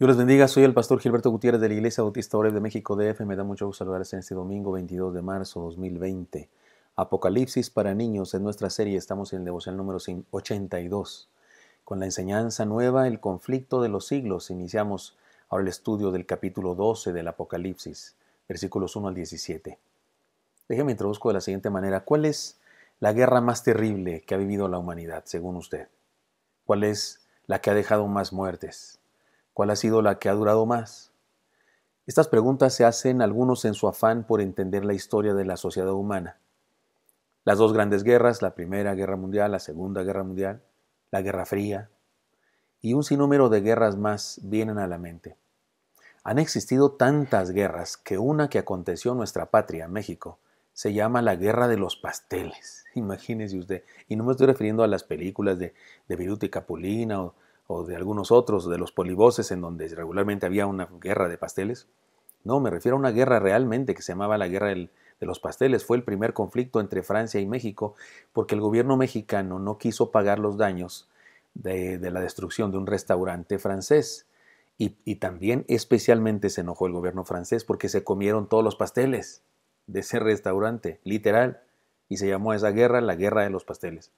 Dios les bendiga, soy el pastor Gilberto Gutiérrez de la Iglesia Bautista Oreb de México DF. Me da mucho gusto saludarles en este domingo 22 de marzo 2020. Apocalipsis para niños es nuestra serie, estamos en el devocional número 82. Con la enseñanza nueva, el conflicto de los siglos, iniciamos ahora el estudio del capítulo 12 del Apocalipsis, versículos 1 al 17. Déjeme introduzco de la siguiente manera. ¿Cuál es la guerra más terrible que ha vivido la humanidad, según usted? ¿Cuál es la que ha dejado más muertes? ¿Cuál ha sido la que ha durado más? Estas preguntas se hacen algunos en su afán por entender la historia de la sociedad humana. Las dos grandes guerras, la Primera Guerra Mundial, la Segunda Guerra Mundial, la Guerra Fría y un sinnúmero de guerras más vienen a la mente. Han existido tantas guerras que una que aconteció en nuestra patria, México, se llama la Guerra de los Pasteles. Imagínese usted. Y no me estoy refiriendo a las películas de Viruta y Capulina o de algunos otros, de los polivoces en donde regularmente había una guerra de pasteles. No, me refiero a una guerra realmente que se llamaba la Guerra de los Pasteles. Fue el primer conflicto entre Francia y México porque el gobierno mexicano no quiso pagar los daños de la destrucción de un restaurante francés. Y también especialmente se enojó el gobierno francés porque se comieron todos los pasteles de ese restaurante, literal. Y se llamó a esa guerra la Guerra de los Pasteles.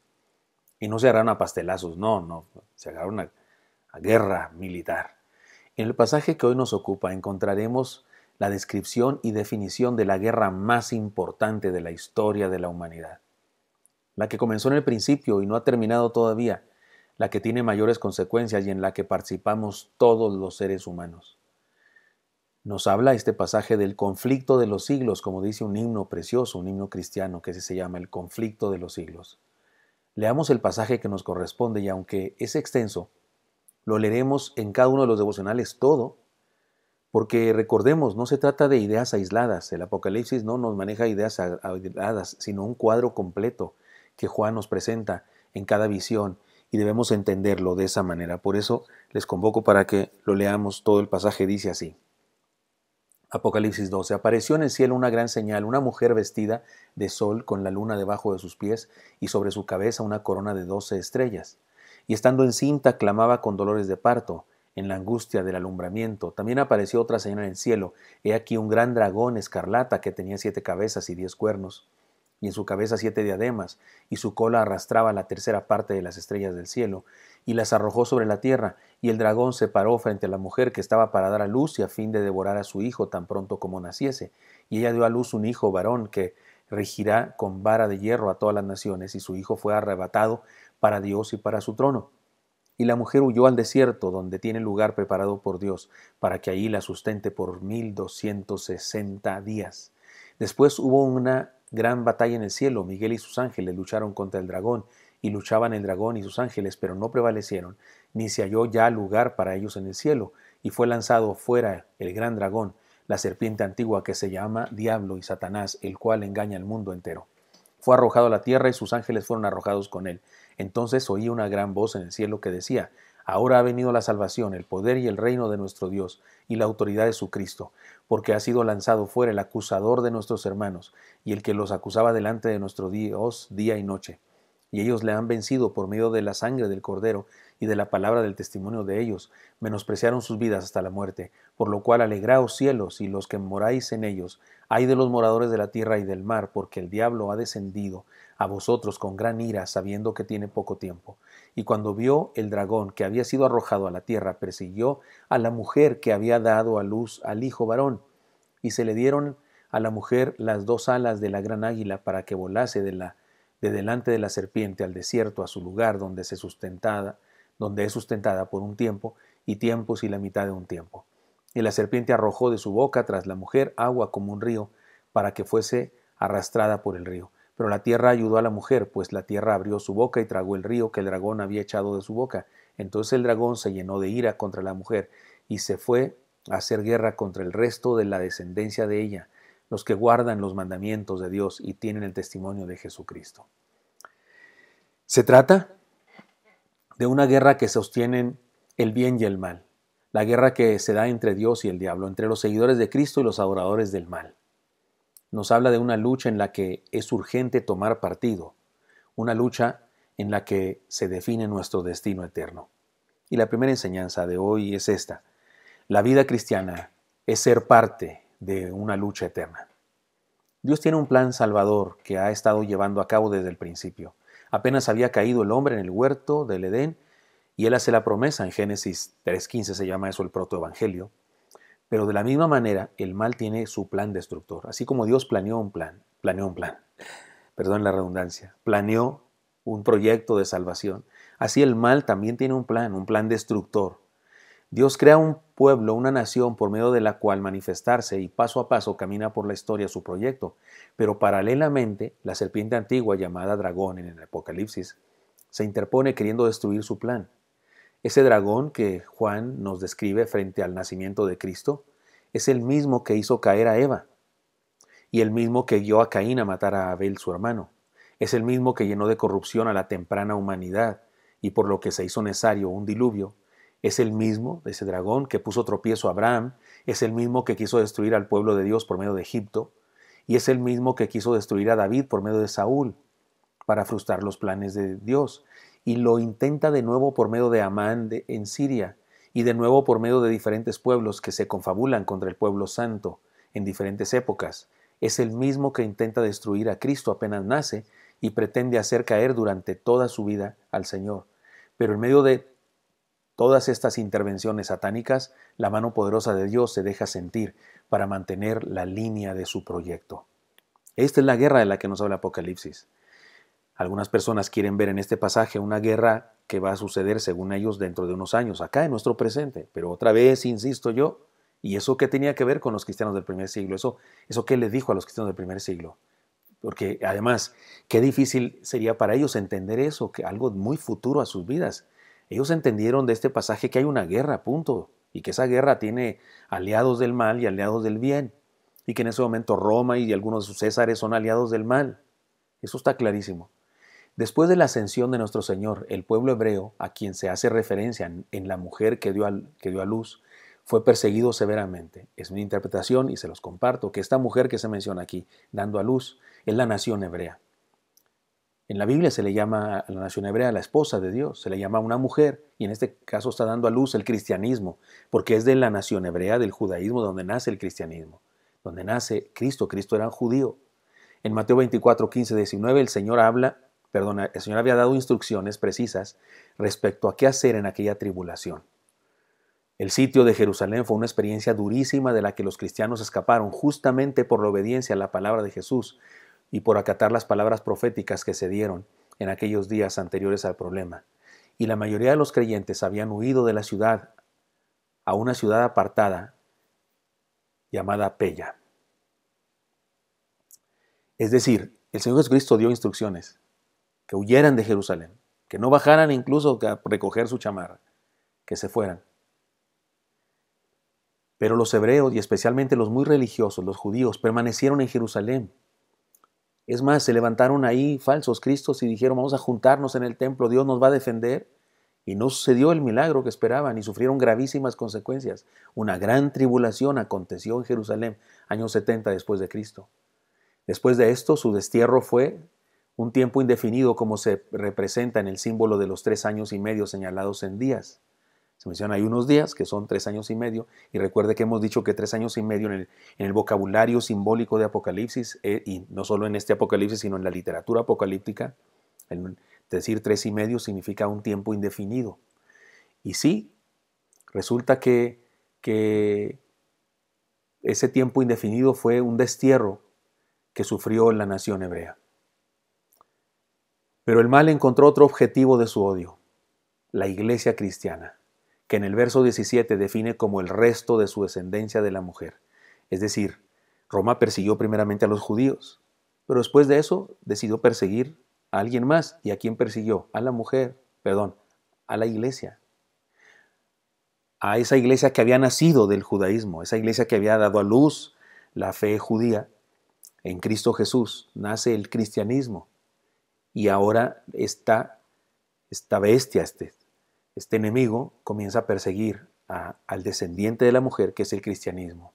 Y no se agarraron a pastelazos, no, se agarraron a guerra militar. En el pasaje que hoy nos ocupa encontraremos la descripción y definición de la guerra más importante de la historia de la humanidad. La que comenzó en el principio y no ha terminado todavía, la que tiene mayores consecuencias y en la que participamos todos los seres humanos. Nos habla este pasaje del conflicto de los siglos, como dice un himno precioso, un himno cristiano que se llama el conflicto de los siglos. Leamos el pasaje que nos corresponde y aunque es extenso, lo leeremos en cada uno de los devocionales todo, porque recordemos, no se trata de ideas aisladas. El Apocalipsis no nos maneja ideas aisladas, sino un cuadro completo que Juan nos presenta en cada visión y debemos entenderlo de esa manera. Por eso les convoco para que lo leamos todo. El pasaje dice así. Apocalipsis 12. Apareció en el cielo una gran señal, una mujer vestida de sol con la luna debajo de sus pies y sobre su cabeza una corona de 12 estrellas. Y estando encinta clamaba con dolores de parto, en la angustia del alumbramiento. También apareció otra señal en el cielo. He aquí un gran dragón escarlata que tenía 7 cabezas y 10 cuernos, y en su cabeza 7 diademas, y su cola arrastraba la tercera parte de las estrellas del cielo, y las arrojó sobre la tierra, y el dragón se paró frente a la mujer que estaba para dar a luz y a fin de devorar a su hijo tan pronto como naciese. Y ella dio a luz un hijo varón que regirá con vara de hierro a todas las naciones, y su hijo fue arrebatado para Dios y para su trono. Y la mujer huyó al desierto, donde tiene lugar preparado por Dios, para que allí la sustente por 1260 días. Después hubo una gran batalla en el cielo. Miguel y sus ángeles lucharon contra el dragón, y luchaban el dragón y sus ángeles, pero no prevalecieron, ni se halló ya lugar para ellos en el cielo, y fue lanzado fuera el gran dragón, la serpiente antigua que se llama Diablo y Satanás, el cual engaña al mundo entero. Fue arrojado a la tierra y sus ángeles fueron arrojados con él. Entonces oí una gran voz en el cielo que decía: Ahora ha venido la salvación, el poder y el reino de nuestro Dios, y la autoridad de su Cristo, porque ha sido lanzado fuera el acusador de nuestros hermanos, y el que los acusaba delante de nuestro Dios día y noche. Y ellos le han vencido por medio de la sangre del Cordero y de la palabra del testimonio de ellos. Menospreciaron sus vidas hasta la muerte, por lo cual alegraos cielos y los que moráis en ellos. Ay de los moradores de la tierra y del mar, porque el diablo ha descendido a vosotros con gran ira, sabiendo que tiene poco tiempo. Y cuando vio el dragón que había sido arrojado a la tierra, persiguió a la mujer que había dado a luz al hijo varón, y se le dieron a la mujer las 2 alas de la gran águila para que volase de delante de la serpiente al desierto, a su lugar donde es sustentada por un tiempo y tiempos y la mitad de un tiempo. Y la serpiente arrojó de su boca tras la mujer agua como un río, para que fuese arrastrada por el río. Pero la tierra ayudó a la mujer, pues la tierra abrió su boca y tragó el río que el dragón había echado de su boca. Entonces el dragón se llenó de ira contra la mujer y se fue a hacer guerra contra el resto de la descendencia de ella, los que guardan los mandamientos de Dios y tienen el testimonio de Jesucristo. Se trata de una guerra que sostienen el bien y el mal, la guerra que se da entre Dios y el diablo, entre los seguidores de Cristo y los adoradores del mal. Nos habla de una lucha en la que es urgente tomar partido, una lucha en la que se define nuestro destino eterno. Y la primera enseñanza de hoy es esta: La vida cristiana es ser parte de una lucha eterna. Dios tiene un plan salvador que ha estado llevando a cabo desde el principio. Apenas había caído el hombre en el huerto del Edén y Él hace la promesa, en Génesis 3:15 se llama eso el protoevangelio. Pero de la misma manera, el mal tiene su plan destructor. Así como Dios planeó un plan, perdón la redundancia, planeó un proyecto de salvación, así el mal también tiene un plan destructor. Dios crea un pueblo, una nación por medio de la cual manifestarse y paso a paso camina por la historia su proyecto. Pero paralelamente, la serpiente antigua llamada dragón en el Apocalipsis se interpone queriendo destruir su plan. Ese dragón que Juan nos describe frente al nacimiento de Cristo es el mismo que hizo caer a Eva y el mismo que guió a Caín a matar a Abel su hermano. Es el mismo que llenó de corrupción a la temprana humanidad y por lo que se hizo necesario un diluvio. Es el mismo, ese dragón, que puso tropiezo a Abraham, es el mismo que quiso destruir al pueblo de Dios por medio de Egipto, y es el mismo que quiso destruir a David por medio de Saúl, para frustrar los planes de Dios. Y lo intenta de nuevo por medio de Amán en Siria, y de nuevo por medio de diferentes pueblos que se confabulan contra el pueblo santo en diferentes épocas. Es el mismo que intenta destruir a Cristo apenas nace y pretende hacer caer durante toda su vida al Señor. Pero en medio de todas estas intervenciones satánicas, la mano poderosa de Dios se deja sentir para mantener la línea de su proyecto. Esta es la guerra de la que nos habla Apocalipsis. Algunas personas quieren ver en este pasaje una guerra que va a suceder, según ellos, dentro de unos años, acá en nuestro presente. Pero otra vez, insisto yo, ¿y eso qué tenía que ver con los cristianos del primer siglo? ¿Eso qué les dijo a los cristianos del primer siglo? Porque además, qué difícil sería para ellos entender eso, que algo muy futuro a sus vidas. Ellos entendieron de este pasaje que hay una guerra, punto, y que esa guerra tiene aliados del mal y aliados del bien, y que en ese momento Roma y algunos de sus césares son aliados del mal. Eso está clarísimo. Después de la ascensión de nuestro Señor, el pueblo hebreo, a quien se hace referencia en la mujer que dio a luz, fue perseguido severamente. Es mi interpretación y se los comparto, que esta mujer que se menciona aquí, dando a luz, es la nación hebrea. En la Biblia se le llama a la nación hebrea la esposa de Dios, se le llama una mujer, y en este caso está dando a luz el cristianismo, porque es de la nación hebrea, del judaísmo, donde nace el cristianismo, donde nace Cristo. Cristo era judío. En Mateo 24, 15, 19, el Señor había dado instrucciones precisas respecto a qué hacer en aquella tribulación. El sitio de Jerusalén fue una experiencia durísima de la que los cristianos escaparon justamente por la obediencia a la palabra de Jesús y por acatar las palabras proféticas que se dieron en aquellos días anteriores al problema. Y la mayoría de los creyentes habían huido de la ciudad a una ciudad apartada llamada Pella. Es decir, el Señor Jesucristo dio instrucciones que huyeran de Jerusalén, que no bajaran incluso a recoger su chamarra, que se fueran. Pero los hebreos y especialmente los muy religiosos, los judíos, permanecieron en Jerusalén. Es más, se levantaron ahí falsos cristos y dijeron, vamos a juntarnos en el templo, Dios nos va a defender. Y no sucedió el milagro que esperaban y sufrieron gravísimas consecuencias. Una gran tribulación aconteció en Jerusalén, años 70 después de Cristo. Después de esto, su destierro fue un tiempo indefinido, como se representa en el símbolo de los 3 años y medio señalados en días. Se menciona, hay unos días que son 3 años y medio, y recuerde que hemos dicho que 3 años y medio en el vocabulario simbólico de Apocalipsis, y no solo en este Apocalipsis, sino en la literatura apocalíptica, decir 3 y medio significa un tiempo indefinido. Y sí, resulta que ese tiempo indefinido fue un destierro que sufrió la nación hebrea. Pero el mal encontró otro objetivo de su odio, la iglesia cristiana, que en el verso 17 define como el resto de su descendencia de la mujer. Es decir, Roma persiguió primeramente a los judíos, pero después de eso decidió perseguir a alguien más. ¿Y a quién persiguió? A la iglesia. A esa iglesia que había nacido del judaísmo, esa iglesia que había dado a luz la fe judía. En Cristo Jesús nace el cristianismo. Y ahora esta bestia, este enemigo, comienza a perseguir al descendiente de la mujer, que es el cristianismo.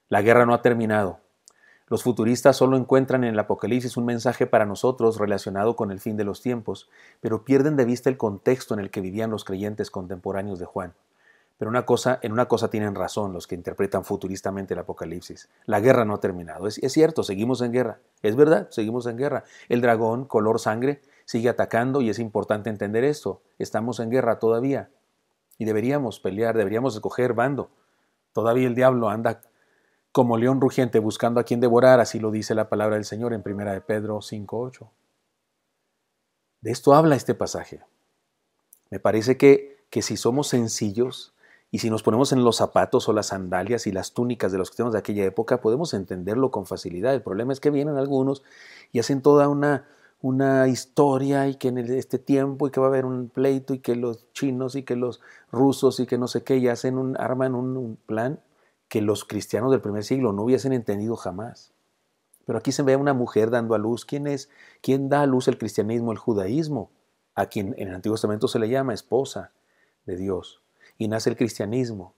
La guerra no ha terminado. Los futuristas solo encuentran en el Apocalipsis un mensaje para nosotros relacionado con el fin de los tiempos, pero pierden de vista el contexto en el que vivían los creyentes contemporáneos de Juan. Pero en una cosa tienen razón los que interpretan futuristamente el Apocalipsis. La guerra no ha terminado. Es cierto, seguimos en guerra. Es verdad, seguimos en guerra. El dragón, color sangre, sigue atacando y es importante entender esto. Estamos en guerra todavía y deberíamos pelear, deberíamos escoger bando. Todavía el diablo anda como león rugiente buscando a quien devorar, así lo dice la palabra del Señor en 1 de Pedro 5:8. De esto habla este pasaje. Me parece que si somos sencillos y si nos ponemos en los zapatos o las sandalias y las túnicas de los cristianos de aquella época, podemos entenderlo con facilidad. El problema es que vienen algunos y hacen toda una historia y que en este tiempo y que va a haber un pleito y que los chinos y que los rusos y que no sé qué, y arman un plan que los cristianos del primer siglo no hubiesen entendido jamás. Pero aquí se ve a una mujer dando a luz. ¿Quién es? ¿Quién da a luz el cristianismo, el judaísmo? A quien en el Antiguo Testamento se le llama esposa de Dios. Y nace el cristianismo.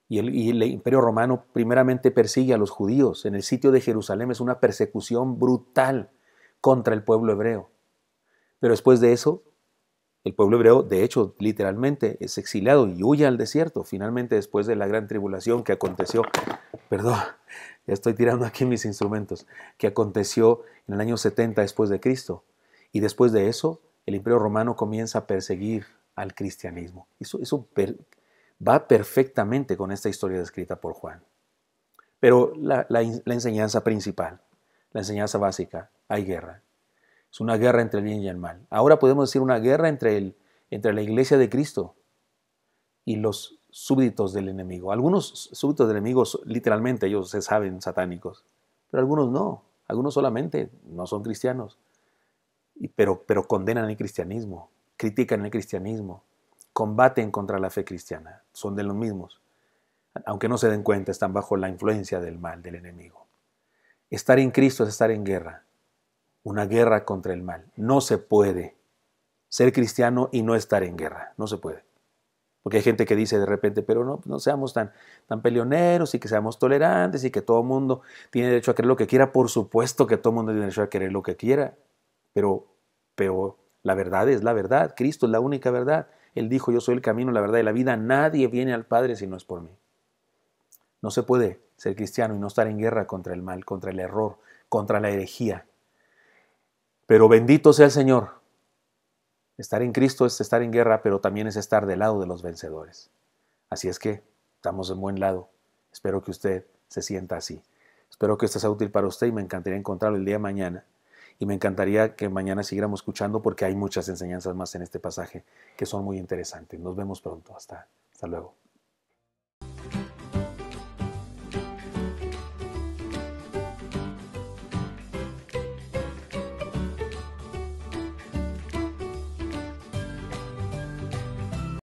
Y el Imperio Romano primeramente persigue a los judíos. En el sitio de Jerusalén es una persecución brutal contra el pueblo hebreo. Pero después de eso, el pueblo hebreo, de hecho, literalmente es exiliado y huye al desierto. Finalmente, después de la gran tribulación que aconteció, perdón, ya estoy tirando aquí mis instrumentos, que aconteció en el año 70 después de Cristo. Y después de eso, el Imperio Romano comienza a perseguir al cristianismo. Eso va perfectamente con esta historia descrita por Juan. Pero la enseñanza principal, la enseñanza básica, hay guerra. Es una guerra entre el bien y el mal. Ahora podemos decir una guerra entre la iglesia de Cristo y los súbditos del enemigo. Algunos súbditos del enemigo, literalmente, ellos se saben satánicos, pero algunos no. Algunos solamente no son cristianos, pero condenan el cristianismo, critican el cristianismo, combaten contra la fe cristiana. Son de los mismos. Aunque no se den cuenta, están bajo la influencia del mal, del enemigo. Estar en Cristo es estar en guerra. Una guerra contra el mal. No se puede ser cristiano y no estar en guerra. No se puede. Porque hay gente que dice de repente, pero no seamos tan peleoneros y que seamos tolerantes y que todo el mundo tiene derecho a querer lo que quiera. Por supuesto que todo el mundo tiene derecho a querer lo que quiera. Pero la verdad es la verdad. Cristo es la única verdad. Él dijo, yo soy el camino, la verdad y la vida. Nadie viene al Padre si no es por mí. No se puede ser cristiano y no estar en guerra contra el mal, contra el error, contra la herejía. Pero bendito sea el Señor. Estar en Cristo es estar en guerra, pero también es estar del lado de los vencedores. Así es que estamos en buen lado. Espero que usted se sienta así. Espero que esto sea útil para usted y me encantaría encontrarlo el día de mañana. Y me encantaría que mañana siguiéramos escuchando porque hay muchas enseñanzas más en este pasaje que son muy interesantes. Nos vemos pronto. Hasta luego.